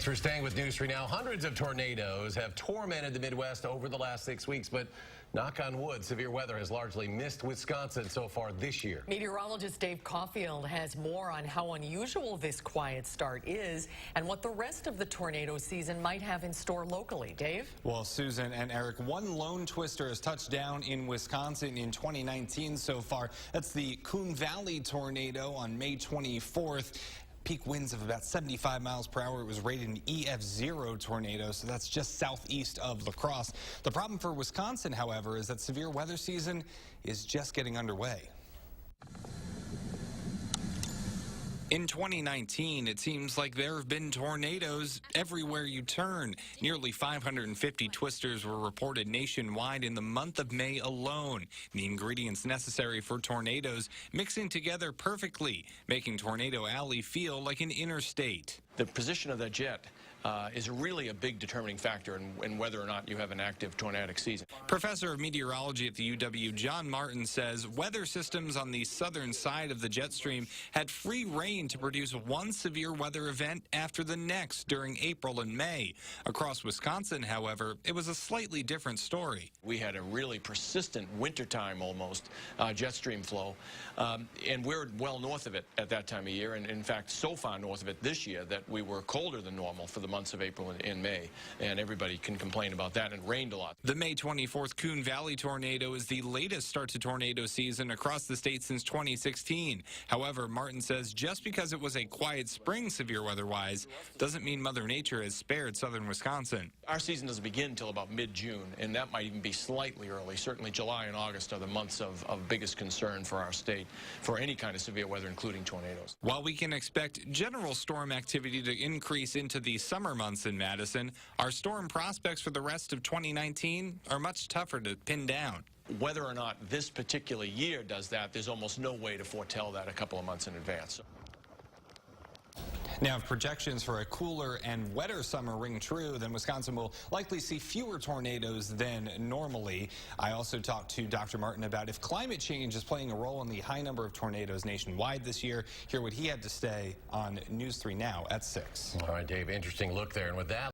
Thanks for staying with News 3 Now. Hundreds of tornadoes have tormented the Midwest over the last 6 weeks, but knock on wood, severe weather has largely missed Wisconsin so far this year. Meteorologist Dave Caulfield has more on how unusual this quiet start is and what the rest of the tornado season might have in store locally. Dave? Well, Susan and Eric, one lone twister has touched down in Wisconsin in 2019 so far. That's the Coon Valley tornado on May 24th. Peak winds of about 75 miles per hour. It was rated an EF0 tornado, so that's just southeast of La Crosse. The problem for Wisconsin, however, is that severe weather season is just getting underway. In 2019, it seems like there have been tornadoes everywhere you turn. Nearly 550 twisters were reported nationwide in the month of May alone. The ingredients necessary for tornadoes mixing together perfectly, making Tornado Alley feel like an interstate. The position of the jet is really a big determining factor in whether or not you have an active tornadic season. Professor of Meteorology at the UW, John Martin, says weather systems on the southern side of the jet stream had free rein to produce one severe weather event after the next during April and May. Across Wisconsin, however, it was a slightly different story. We had a really persistent wintertime almost jet stream flow, and we're well north of it at that time of year, and in fact so far north of it this year that we were colder than normal for the months of April and May, and everybody can complain about that. It rained a lot. The May 24th Coon Valley tornado is the latest start to tornado season across the state since 2016. However, Martin says just because it was a quiet spring severe weather-wise doesn't mean Mother Nature has spared southern Wisconsin. Our season doesn't begin until about mid-June, and that might even be slightly early. Certainly July and August are the months of biggest concern for our state for any kind of severe weather, including tornadoes. While we can expect general storm activity to increase into the summer months in Madison, our storm prospects for the rest of 2019 are much tougher to pin down. Whether or not this particular year does that, there's almost no way to foretell that a couple of months in advance. Now, if projections for a cooler and wetter summer ring true, then Wisconsin will likely see fewer tornadoes than normally. I also talked to Dr. Martin about if climate change is playing a role in the high number of tornadoes nationwide this year. Hear what he had to say on News 3 Now at 6. All right, Dave, interesting look there. And with that,